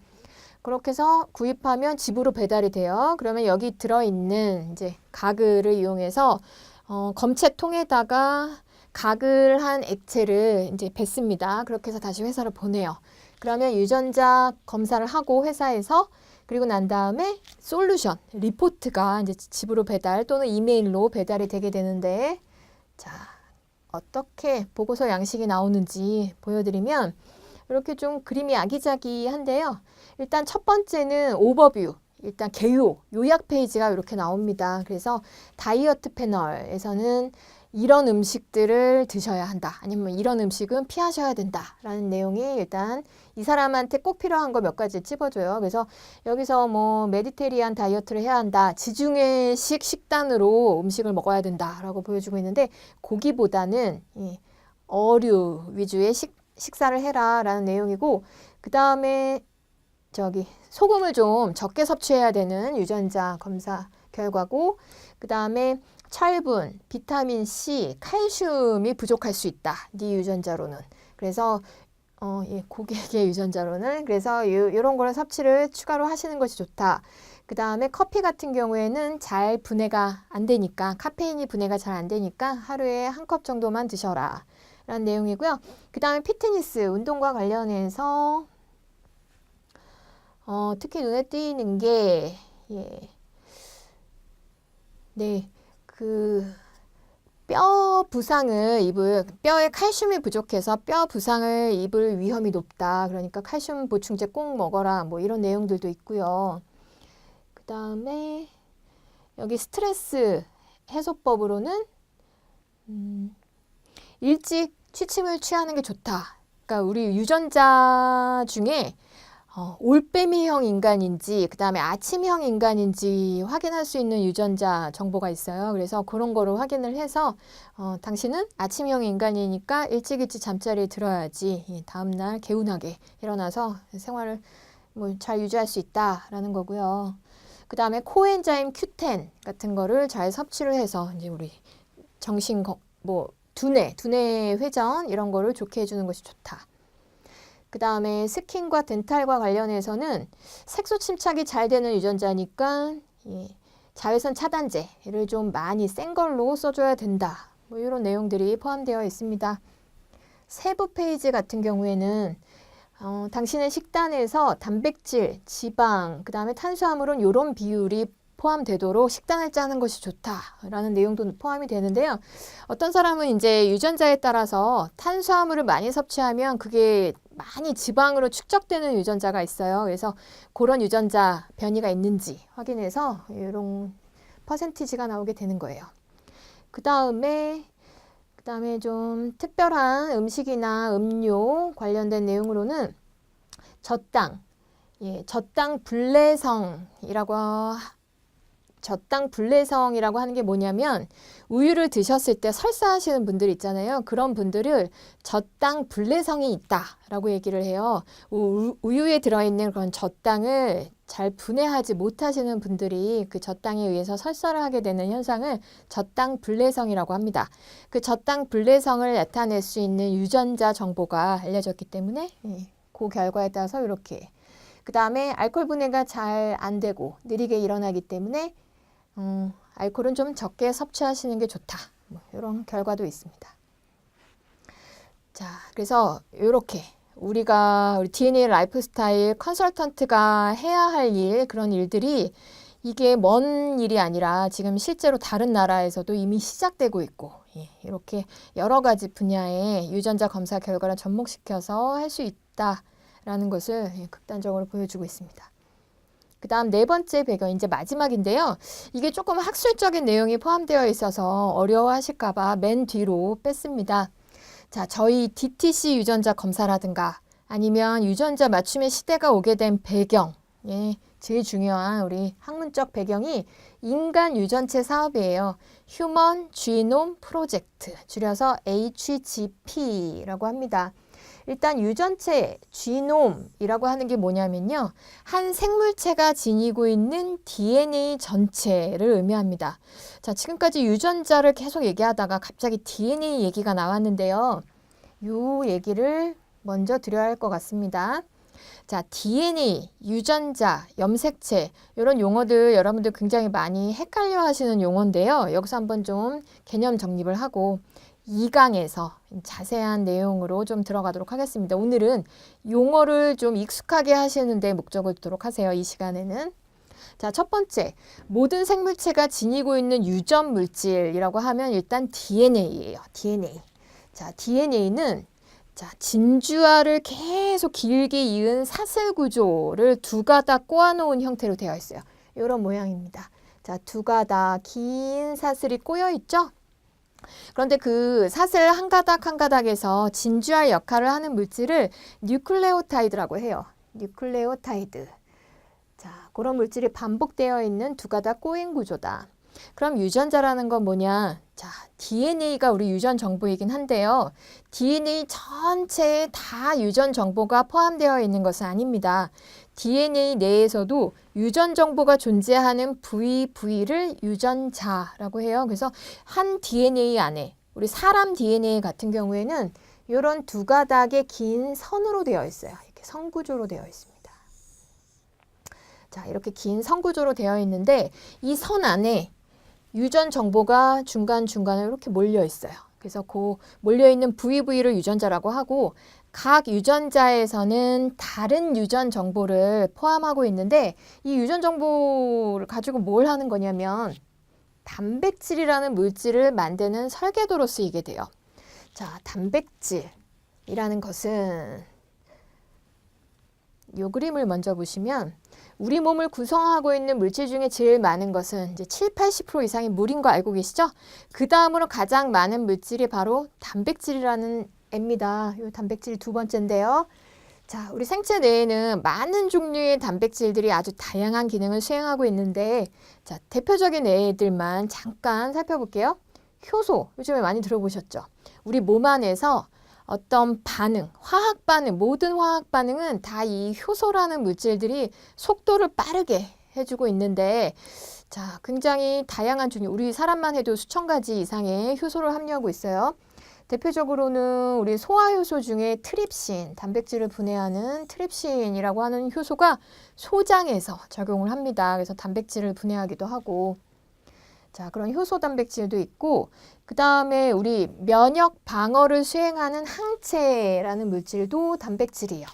그렇게 해서 구입하면 집으로 배달이 돼요. 그러면 여기 들어있는 이제 가글을 이용해서 검체통에다가 가글 한 액체를 이제 뱉습니다. 그렇게 해서 다시 회사로 보내요. 그러면 유전자 검사를 하고 회사에서, 그리고 난 다음에 솔루션, 리포트가 이제 집으로 배달 또는 이메일로 배달이 되게 되는데, 자, 어떻게 보고서 양식이 나오는지 보여드리면 이렇게 좀 그림이 아기자기한데요. 일단 첫 번째는 오버뷰, 일단 개요, 요약 페이지가 이렇게 나옵니다. 그래서 다이어트 패널에서는 이런 음식들을 드셔야 한다. 아니면 이런 음식은 피하셔야 된다. 라는 내용이 일단 이 사람한테 꼭 필요한 거 몇 가지 찝어줘요. 그래서 여기서 뭐 메디테리안 다이어트를 해야 한다. 지중해식 식단으로 음식을 먹어야 된다. 라고 보여주고 있는데 고기보다는 어류 위주의 식사를 해라. 라는 내용이고 그 다음에 소금을 좀 적게 섭취해야 되는 유전자 검사 결과고 그 다음에 철분, 비타민 C, 칼슘이 부족할 수 있다. 네 유전자로는. 그래서 고객의 유전자로는 그래서 이런 거를 섭취를 추가로 하시는 것이 좋다. 그 다음에 커피 같은 경우에는 잘 분해가 안 되니까 카페인이 분해가 잘 안 되니까 하루에 한 컵 정도만 드셔라. 라는 내용이고요. 그 다음에 피트니스, 운동과 관련해서 특히 눈에 띄는 게 뼈 부상을 뼈에 칼슘이 부족해서 뼈 부상을 입을 위험이 높다. 그러니까 칼슘 보충제 꼭 먹어라. 뭐 이런 내용들도 있고요. 그 다음에 여기 스트레스 해소법으로는 일찍 취침을 취하는 게 좋다. 그러니까 우리 유전자 중에 올빼미형 인간인지 그 다음에 아침형 인간인지 확인할 수 있는 유전자 정보가 있어요. 그래서 그런 거를 확인을 해서 당신은 아침형 인간이니까 일찍 잠자리에 들어야지 다음날 개운하게 일어나서 생활을 잘 유지할 수 있다라는 거고요. 그 다음에 코엔자임 Q10 같은 거를 잘 섭취를 해서 이제 우리 정신 두뇌 회전 이런 거를 좋게 해주는 것이 좋다. 그 다음에 스킨과 덴탈과 관련해서는 색소 침착이 잘 되는 유전자니까 자외선 차단제를 좀 많이 센 걸로 써줘야 된다. 뭐 이런 내용들이 포함되어 있습니다. 세부 페이지 같은 경우에는 당신의 식단에서 단백질, 지방, 그 다음에 탄수화물은 이런 비율이 포함되도록 식단을 짜는 것이 좋다라는 내용도 포함이 되는데요. 어떤 사람은 이제 유전자에 따라서 탄수화물을 많이 섭취하면 그게 많이 지방으로 축적되는 유전자가 있어요. 그래서 그런 유전자 변이가 있는지 확인해서 이런 퍼센티지가 나오게 되는 거예요. 그 다음에 좀 특별한 음식이나 음료 관련된 내용으로는 저당 불내성이라고 하는 게 뭐냐면 우유를 드셨을 때 설사하시는 분들 있잖아요. 그런 분들을 저당 불내성이 있다라고 얘기를 해요. 우유에 들어있는 그런 저당을 잘 분해하지 못하시는 분들이 그 저당에 의해서 설사를 하게 되는 현상을 저당 불내성이라고 합니다. 그 저당 불내성을 나타낼 수 있는 유전자 정보가 알려졌기 때문에 그 결과에 따라서 이렇게 그 다음에 알코올 분해가 잘 안 되고 느리게 일어나기 때문에 알코올은 좀 적게 섭취하시는 게 좋다. 뭐 이런 결과도 있습니다. 자, 그래서 이렇게 우리 DNA 라이프스타일 컨설턴트가 해야 할 그런 일들이 이게 먼 일이 아니라 지금 실제로 다른 나라에서도 이미 시작되고 있고 이렇게 여러 가지 분야의 유전자 검사 결과를 접목시켜서 할 수 있다라는 것을 극단적으로 보여주고 있습니다. 그 다음 네 번째 배경, 이제 마지막인데요. 이게 조금 학술적인 내용이 포함되어 있어서 어려워하실까봐 맨 뒤로 뺐습니다. 자, 저희 DTC 유전자 검사라든가 아니면 유전자 맞춤의 시대가 오게 된 배경, 제일 중요한 우리 학문적 배경이 인간 유전체 사업이에요. 휴먼 지놈 프로젝트, 줄여서 HGP라고 합니다. 일단 유전체, 지놈이라고 하는 게 뭐냐면요. 한 생물체가 지니고 있는 DNA 전체를 의미합니다. 자, 지금까지 유전자를 계속 얘기하다가 갑자기 DNA 얘기가 나왔는데요. 이 얘기를 먼저 드려야 할 것 같습니다. 자, DNA, 유전자, 염색체 이런 용어들 여러분들 굉장히 많이 헷갈려 하시는 용어인데요. 여기서 한번 좀 개념 정립을 하고 2강에서 자세한 내용으로 좀 들어가도록 하겠습니다. 오늘은 용어를 좀 익숙하게 하시는 데 목적을 두도록 하세요. 이 시간에는. 자, 첫 번째, 모든 생물체가 지니고 있는 유전 물질이라고 하면 일단 DNA예요. DNA. 자, DNA는 자, 진주알을 계속 길게 이은 사슬 구조를 두 가닥 꼬아놓은 형태로 되어 있어요. 이런 모양입니다. 자, 두 가닥 긴 사슬이 꼬여 있죠? 그런데 그 사슬 한 가닥 한 가닥에서 진주알 역할을 하는 물질을 뉴클레오타이드라고 해요. 뉴클레오타이드. 자, 그런 물질이 반복되어 있는 두 가닥 꼬인 구조다. 그럼 유전자라는 건 뭐냐? 자, DNA가 우리 유전 정보이긴 한데요. DNA 전체에 다 유전 정보가 포함되어 있는 것은 아닙니다. DNA 내에서도 유전 정보가 존재하는 부위를 유전자라고 해요. 그래서 한 DNA 안에 우리 사람 DNA 같은 경우에는 이런 두 가닥의 긴 선으로 되어 있어요. 이렇게 선구조로 되어 있습니다. 자, 이렇게 긴 선구조로 되어 있는데 이 선 안에 유전 정보가 중간중간에 이렇게 몰려 있어요. 그래서 그 몰려있는 부위를 유전자라고 하고 각 유전자에서는 다른 유전 정보를 포함하고 있는데 이 유전 정보를 가지고 뭘 하는 거냐면 단백질이라는 물질을 만드는 설계도로 쓰이게 돼요. 자, 단백질이라는 것은 이 그림을 먼저 보시면 우리 몸을 구성하고 있는 물질 중에 제일 많은 것은 이제 70~80% 이상이 물인 거 알고 계시죠? 그 다음으로 가장 많은 물질이 바로 단백질이라는 애입니다. 이 단백질이 두 번째인데요. 자, 우리 생체 내에는 많은 종류의 단백질들이 아주 다양한 기능을 수행하고 있는데 자, 대표적인 애들만 잠깐 살펴볼게요. 효소, 요즘에 많이 들어보셨죠? 우리 몸 안에서 어떤 반응, 화학 반응, 모든 화학 반응은 다 이 효소라는 물질들이 속도를 빠르게 해주고 있는데 자, 굉장히 다양한 종류, 우리 사람만 해도 수천 가지 이상의 효소를 함유하고 있어요. 대표적으로는 우리 소화효소 중에 트립신, 단백질을 분해하는 트립신이라고 하는 효소가 소장에서 적용을 합니다. 그래서 단백질을 분해하기도 하고 자, 그런 효소 단백질도 있고 그 다음에 우리 면역 방어를 수행하는 항체라는 물질도 단백질이에요.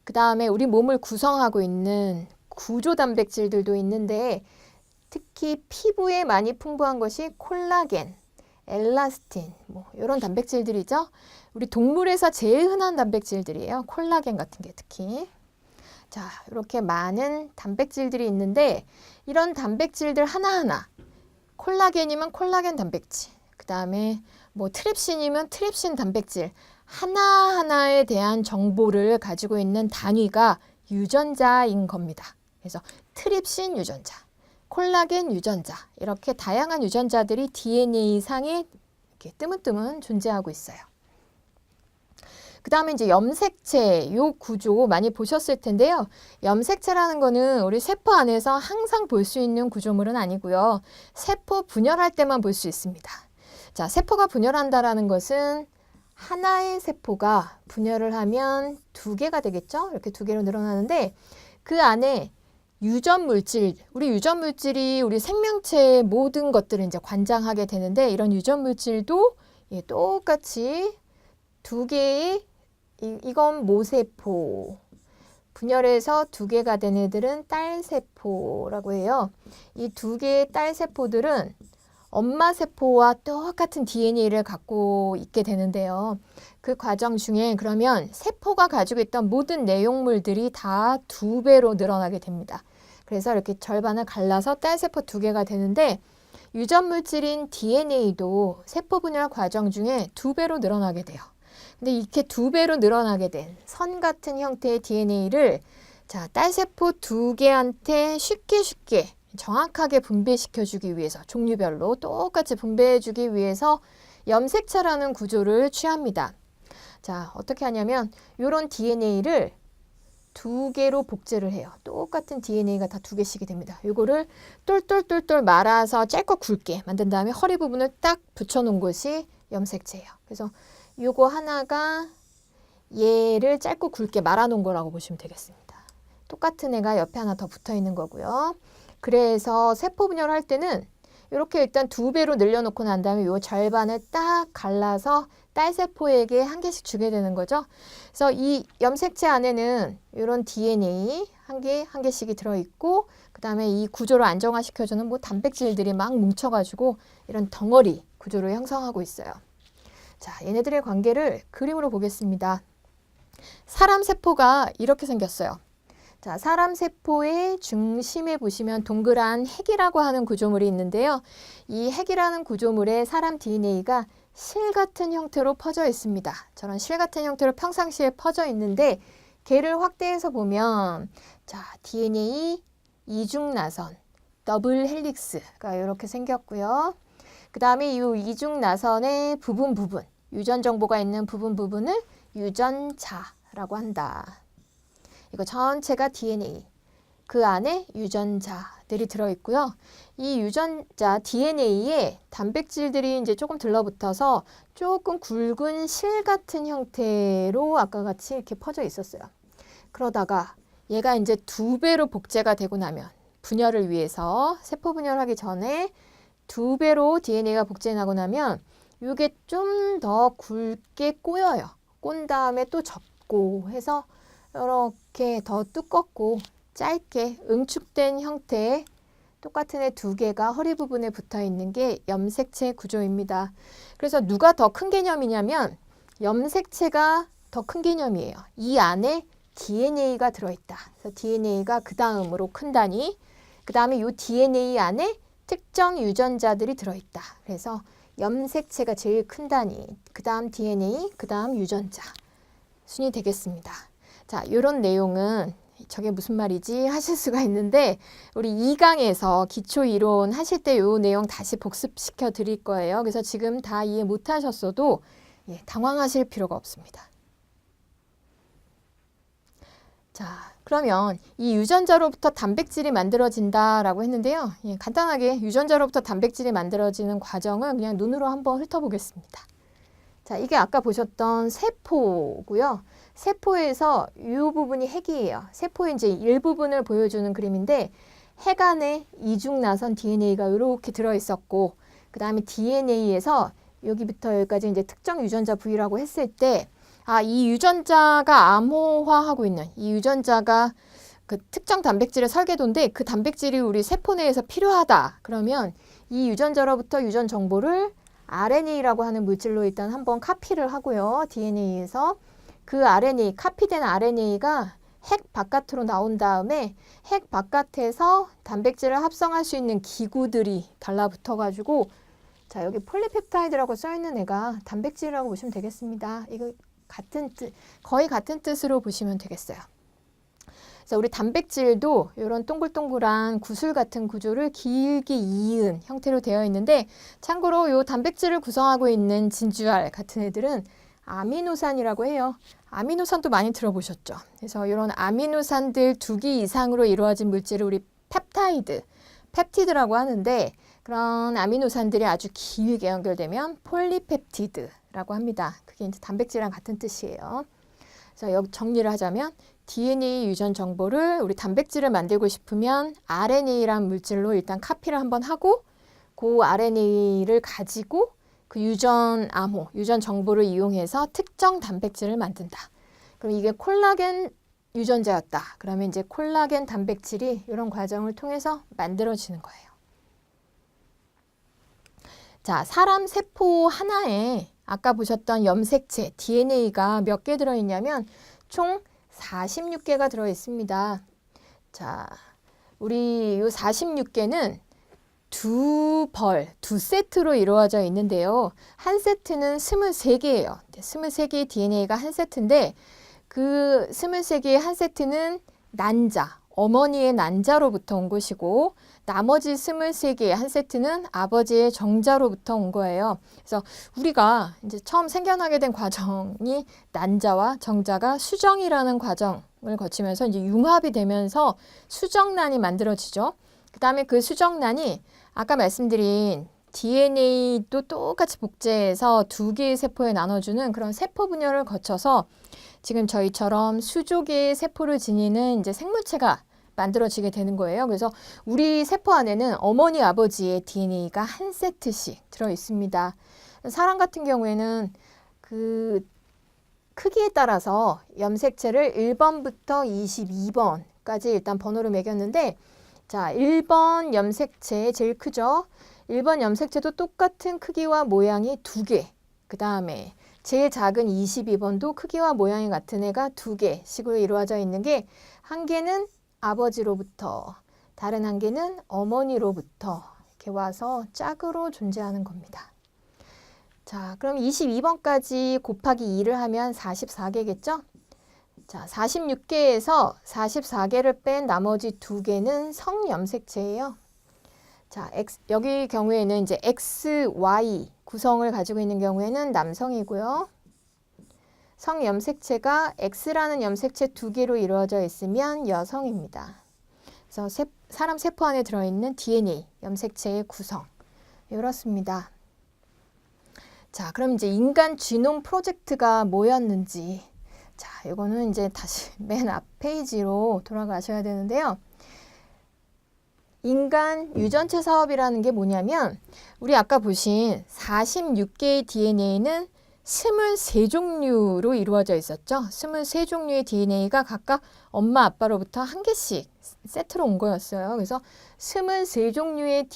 그 다음에 우리 몸을 구성하고 있는 구조 단백질들도 있는데 특히 피부에 많이 풍부한 것이 콜라겐, 엘라스틴, 뭐 이런 단백질들이죠. 우리 동물에서 제일 흔한 단백질들이에요. 콜라겐 같은 게 특히. 자, 이렇게 많은 단백질들이 있는데 이런 단백질들 하나하나 콜라겐이면 콜라겐 단백질, 그 다음에 뭐 트립신이면 트립신 단백질 하나하나에 대한 정보를 가지고 있는 단위가 유전자인 겁니다. 그래서 트립신 유전자, 콜라겐 유전자 이렇게 다양한 유전자들이 DNA상에 이렇게 뜨문뜨문 존재하고 있어요. 그 다음에 이제 염색체 요 구조 많이 보셨을 텐데요. 염색체라는 거는 우리 세포 안에서 항상 볼 수 있는 구조물은 아니고요. 세포 분열할 때만 볼 수 있습니다. 자, 세포가 분열한다라는 것은 하나의 세포가 분열을 하면 두 개가 되겠죠? 이렇게 두 개로 늘어나는데 그 안에 유전 물질, 우리 유전 물질이 우리 생명체의 모든 것들을 이제 관장하게 되는데 이런 유전 물질도 예, 똑같이 두 개의 이건 모세포. 분열해서 두 개가 된 애들은 딸세포라고 해요. 이 두 개의 딸세포들은 엄마 세포와 똑같은 DNA를 갖고 있게 되는데요. 그 과정 중에 그러면 세포가 가지고 있던 모든 내용물들이 다 두 배로 늘어나게 됩니다. 그래서 이렇게 절반을 갈라서 딸세포 두 개가 되는데 유전 물질인 DNA도 세포 분열 과정 중에 두 배로 늘어나게 돼요. 근데 이렇게 두 배로 늘어나게 된 선 같은 형태의 DNA를 자, 딸세포 두 개한테 쉽게 정확하게 분배시켜주기 위해서 종류별로 똑같이 분배해주기 위해서 염색체라는 구조를 취합니다. 자, 어떻게 하냐면 이런 DNA를 두 개로 복제를 해요. 똑같은 DNA가 다 두 개씩이 됩니다. 이거를 똘똘똘똘 말아서 짧고 굵게 만든 다음에 허리 부분을 딱 붙여놓은 것이 염색체예요. 그래서 요거 하나가 얘를 짧고 굵게 말아놓은 거라고 보시면 되겠습니다. 똑같은 애가 옆에 하나 더 붙어 있는 거고요. 그래서 세포 분열할 때는 이렇게 일단 두 배로 늘려놓고 난 다음에 요 절반을 딱 갈라서 딸세포에게 한 개씩 주게 되는 거죠. 그래서 이 염색체 안에는 이런 DNA 한 개씩이 들어있고 그 다음에 이 구조를 안정화시켜주는 뭐 단백질들이 막 뭉쳐가지고 이런 덩어리 구조를 형성하고 있어요. 자, 얘네들의 관계를 그림으로 보겠습니다. 사람 세포가 이렇게 생겼어요. 자, 사람 세포의 중심에 보시면 동그란 핵이라고 하는 구조물이 있는데요. 이 핵이라는 구조물에 사람 DNA가 실 같은 형태로 퍼져 있습니다. 저런 실 같은 형태로 평상시에 퍼져 있는데 걔를 확대해서 보면 자, DNA 이중나선, 더블 헬릭스가 이렇게 생겼고요. 그 다음에 이 이중나선의 부분, 유전 정보가 있는 부분을 유전자라고 한다. 이거 전체가 DNA. 그 안에 유전자들이 들어있고요. 이 유전자 DNA에 단백질들이 이제 조금 들러붙어서 조금 굵은 실 같은 형태로 아까 같이 이렇게 퍼져 있었어요. 그러다가 얘가 이제 2배로 복제가 되고 나면 분열을 위해서 세포 분열하기 전에 2배로 DNA가 복제나고 나면 이게 좀 더 굵게 꼬여요. 꼰 다음에 또 접고 해서 이렇게 더 두껍고 짧게 응축된 형태의 똑같은 애 2개가 허리 부분에 붙어 있는 게 염색체 구조입니다. 그래서 누가 더 큰 개념이냐면 염색체가 더 큰 개념이에요. 이 안에 DNA가 들어있다. 그래서 DNA가 그 다음으로 큰 단위. 그 다음에 이 DNA 안에 특정 유전자들이 들어있다. 그래서 염색체가 제일 큰 단위. 그 다음 DNA, 그 다음 유전자. 순이 되겠습니다. 자, 이런 내용은 저게 무슨 말이지 하실 수가 있는데 우리 2강에서 기초이론 하실 때 이 내용 다시 복습시켜 드릴 거예요. 그래서 지금 다 이해 못하셨어도 당황하실 필요가 없습니다. 자, 그러면 이 유전자로부터 단백질이 만들어진다라고 했는데요. 간단하게 유전자로부터 단백질이 만들어지는 과정은 그냥 눈으로 한번 훑어보겠습니다. 자, 이게 아까 보셨던 세포고요. 세포에서 이 부분이 핵이에요. 세포의 이제 일부분을 보여주는 그림인데 핵 안에 이중나선 DNA가 이렇게 들어있었고 그 다음에 DNA에서 여기부터 여기까지 이제 특정 유전자 부위라고 했을 때 이 유전자가 암호화하고 있는 이 유전자가 그 특정 단백질의 설계도인데 그 단백질이 우리 세포 내에서 필요하다. 그러면 이 유전자로부터 유전 정보를 RNA라고 하는 물질로 일단 한번 카피를 하고요. DNA에서 그 RNA, 카피된 RNA가 핵 바깥으로 나온 다음에 핵 바깥에서 단백질을 합성할 수 있는 기구들이 달라붙어가지고 자, 여기 폴리펩타이드라고 써있는 애가 단백질이라고 보시면 되겠습니다. 이거 같은 뜻, 거의 같은 뜻으로 보시면 되겠어요. 그래서 우리 단백질도 이런 동글동글한 구슬 같은 구조를 길게 이은 형태로 되어 있는데 참고로 이 단백질을 구성하고 있는 진주알 같은 애들은 아미노산이라고 해요. 아미노산도 많이 들어보셨죠? 그래서 이런 아미노산들 2개 이상으로 이루어진 물질을 우리 펩티드라고 하는데 그런 아미노산들이 아주 길게 연결되면 폴리펩티드라고 합니다. 그게 이제 단백질이랑 같은 뜻이에요. 그래서 여기 정리를 하자면 DNA 유전 정보를 우리 단백질을 만들고 싶으면 RNA란 물질로 일단 카피를 한번 하고 그 RNA를 가지고 그 유전 암호, 유전 정보를 이용해서 특정 단백질을 만든다. 그럼 이게 콜라겐 유전자였다. 그러면 이제 콜라겐 단백질이 이런 과정을 통해서 만들어지는 거예요. 자, 사람 세포 하나에 아까 보셨던 염색체 DNA가 몇 개 들어있냐면 총 46개가 들어있습니다. 자, 우리 이 46개는 두 세트로 이루어져 있는데요. 한 세트는 23개예요. 23개의 DNA가 한 세트인데 그 23개의 한 세트는 난자, 어머니의 난자로부터 온 것이고 나머지 23개의 한 세트는 아버지의 정자로부터 온 거예요. 그래서 우리가 이제 처음 생겨나게 된 과정이 난자와 정자가 수정이라는 과정을 거치면서 이제 융합이 되면서 수정란이 만들어지죠. 그 다음에 그 수정란이 아까 말씀드린 DNA도 똑같이 복제해서 2개의 세포에 나눠주는 그런 세포 분열을 거쳐서 지금 저희처럼 수조개의 세포를 지니는 이제 생물체가 만들어지게 되는 거예요. 그래서 우리 세포 안에는 어머니, 아버지의 DNA가 한 세트씩 들어 있습니다. 사람 같은 경우에는 그 크기에 따라서 염색체를 1번부터 22번까지 일단 번호를 매겼는데 자, 1번 염색체 제일 크죠. 1번 염색체도 똑같은 크기와 모양이 2개 그 다음에 제일 작은 22번도 크기와 모양이 같은 애가 2개씩으로 이루어져 있는 게 한 개는 아버지로부터 다른 한 개는 어머니로부터 이렇게 와서 짝으로 존재하는 겁니다. 자, 그럼 22번까지 곱하기 2를 하면 44개겠죠? 자, 46개에서 44개를 뺀 나머지 2개는 성염색체예요. 자, 여기 경우에는 이제 X, Y 구성을 가지고 있는 경우에는 남성이고요. 성염색체가 X라는 염색체 2개로 이루어져 있으면 여성입니다. 그래서 사람 세포 안에 들어있는 DNA, 염색체의 구성. 이렇습니다. 자, 그럼 이제 인간 지놈 프로젝트가 뭐였는지. 자, 이거는 이제 다시 맨 앞 페이지로 돌아가셔야 되는데요. 인간 유전체 사업이라는 게 뭐냐면 우리 아까 보신 46개의 DNA는 23종류로 이루어져 있었죠. 23종류의 DNA가 각각 엄마 아빠로부터 한 개씩 세트로 온 거였어요. 그래서 23종류의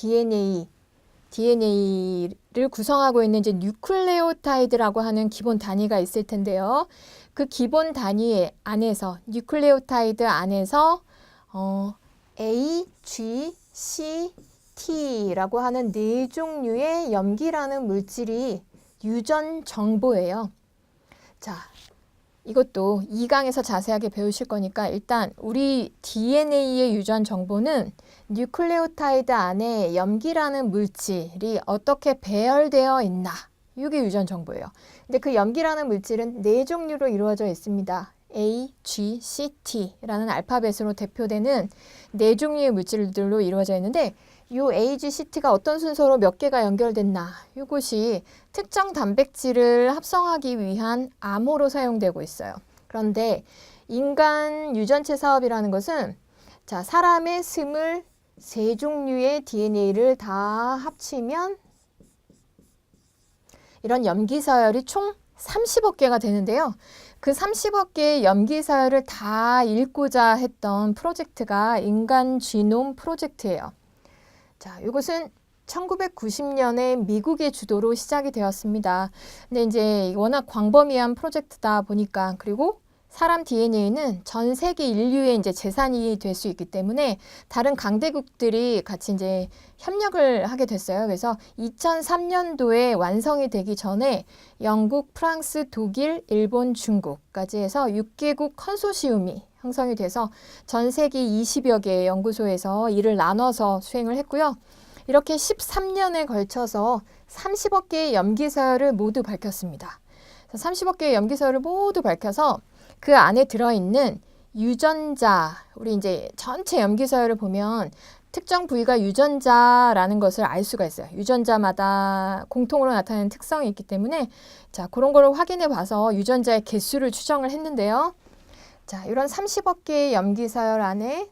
DNA를 구성하고 있는 이제 뉴클레오타이드라고 하는 기본 단위가 있을 텐데요. 그 기본 단위 안에서 뉴클레오타이드 안에서 A, G, C, T라고 하는 4종류의 염기라는 물질이 유전 정보예요. 자, 이것도 2강에서 자세하게 배우실 거니까 일단 우리 DNA의 유전 정보는 뉴클레오타이드 안에 염기라는 물질이 어떻게 배열되어 있나, 이게 유전 정보예요. 근데 그 염기라는 물질은 4종류로 이루어져 있습니다. A, G, C, T라는 알파벳으로 대표되는 4종류의 물질들로 이루어져 있는데 이 A, G, C, T가 어떤 순서로 몇 개가 연결됐나, 이것이 특정 단백질을 합성하기 위한 암호로 사용되고 있어요. 그런데 인간 유전체 사업이라는 것은 자, 사람의 23종류의 DNA를 다 합치면 이런 염기서열이 총 30억 개가 되는데요. 그 30억 개의 염기서열을 다 읽고자 했던 프로젝트가 인간 지놈 프로젝트예요. 자, 이것은 1990년에 미국의 주도로 시작이 되었습니다. 근데 이제 워낙 광범위한 프로젝트다 보니까, 그리고 사람 DNA는 전 세계 인류의 이제 재산이 될 수 있기 때문에 다른 강대국들이 같이 이제 협력을 하게 됐어요. 그래서 2003년도에 완성이 되기 전에 영국, 프랑스, 독일, 일본, 중국까지 해서 6개국 컨소시움이 형성이 돼서 전 세계 20여 개의 연구소에서 이를 나눠서 수행을 했고요. 이렇게 13년에 걸쳐서 30억 개의 염기서열을 모두 밝혔습니다. 30억 개의 염기서열을 모두 밝혀서 그 안에 들어있는 유전자, 우리 이제 전체 염기서열을 보면 특정 부위가 유전자라는 것을 알 수가 있어요. 유전자마다 공통으로 나타나는 특성이 있기 때문에 자, 그런 거를 확인해 봐서 유전자의 개수를 추정을 했는데요. 자, 이런 30억 개의 염기서열 안에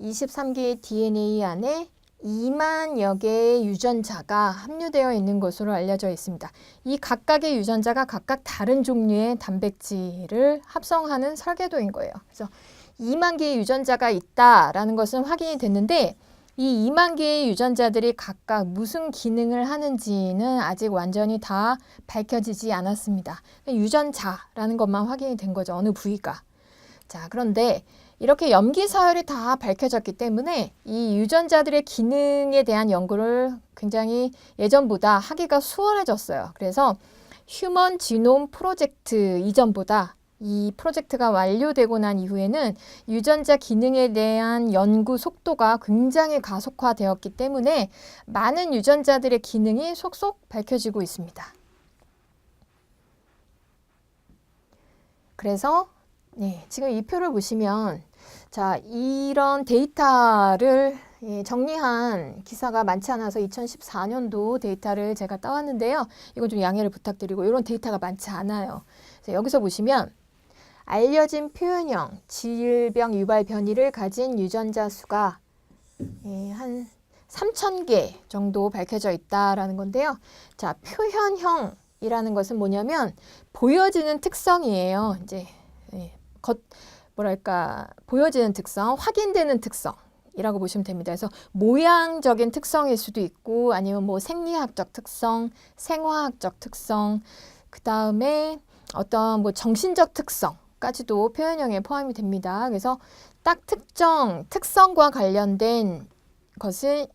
23개의 DNA 안에 2만여 개의 유전자가 함유되어 있는 것으로 알려져 있습니다. 이 각각의 유전자가 각각 다른 종류의 단백질을 합성하는 설계도인 거예요. 그래서 2만 개의 유전자가 있다라는 것은 확인이 됐는데 이 2만 개의 유전자들이 각각 무슨 기능을 하는지는 아직 완전히 다 밝혀지지 않았습니다. 유전자라는 것만 확인이 된 거죠. 어느 부위가. 자, 그런데 이렇게 염기서열이 다 밝혀졌기 때문에 이 유전자들의 기능에 대한 연구를 굉장히 예전보다 하기가 수월해졌어요. 그래서 휴먼 지놈 프로젝트 이전보다 이 프로젝트가 완료되고 난 이후에는 유전자 기능에 대한 연구 속도가 굉장히 가속화되었기 때문에 많은 유전자들의 기능이 속속 밝혀지고 있습니다. 그래서 지금 이 표를 보시면 자, 이런 데이터를 정리한 기사가 많지 않아서 2014년도 데이터를 제가 따왔는데요. 이건 좀 양해를 부탁드리고 이런 데이터가 많지 않아요. 여기서 보시면 알려진 표현형 질병 유발 변이를 가진 유전자 수가 한 3,000개 정도 밝혀져 있다라는 건데요. 자, 표현형이라는 것은 뭐냐면 보여지는 특성이에요. 이제 뭐랄까 보여지는 특성, 확인되는 특성. 이라고 보시면 됩니다. 그래서 모양적인 특성일 수도 있고 아니면 뭐 생리학적 특성, 생화학적 특성, 그 다음에 어떤 뭐 정신적 특성까지도 표현형에 포함이 됩니다. 그래서 딱 특정 특성과 관련된 것은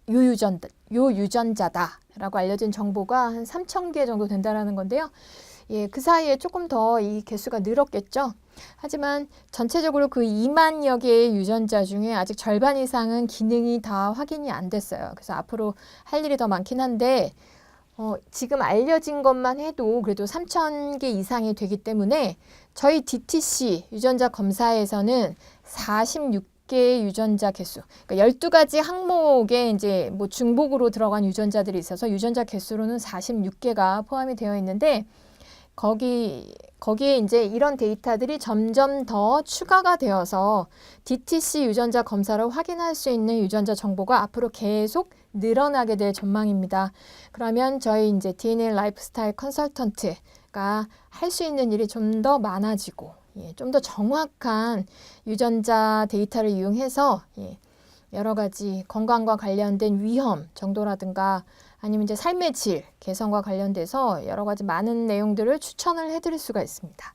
요유전자다라고 알려진 정보가 한 3,000개 정도 된다라는 건데요. 예, 그 사이에 조금 더 이 개수가 늘었겠죠. 하지만 전체적으로 그 2만여 개의 유전자 중에 아직 절반 이상은 기능이 다 확인이 안 됐어요. 그래서 앞으로 할 일이 더 많긴 한데 지금 알려진 것만 해도 그래도 3,000개 이상이 되기 때문에 저희 DTC 유전자 검사에서는 46개의 유전자 개수, 그러니까 12가지 항목에 이제 뭐 중복으로 들어간 유전자들이 있어서 유전자 개수로는 46개가 포함이 되어 있는데 거기에 이제 이런 데이터들이 점점 더 추가가 되어서 DTC 유전자 검사로 확인할 수 있는 유전자 정보가 앞으로 계속 늘어나게 될 전망입니다. 그러면 저희 이제 DNA 라이프스타일 컨설턴트가 할 수 있는 일이 좀 더 많아지고, 좀 더 정확한 유전자 데이터를 이용해서 여러 가지 건강과 관련된 위험 정도라든가 아니면 이제 삶의 질 개선과 관련돼서 여러 가지 많은 내용들을 추천을 해드릴 수가 있습니다.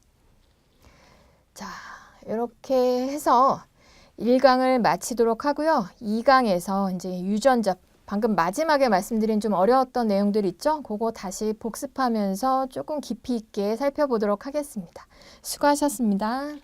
자, 이렇게 해서 1강을 마치도록 하고요. 2강에서 이제 유전자, 방금 마지막에 말씀드린 좀 어려웠던 내용들 있죠? 그거 다시 복습하면서 조금 깊이 있게 살펴보도록 하겠습니다. 수고하셨습니다.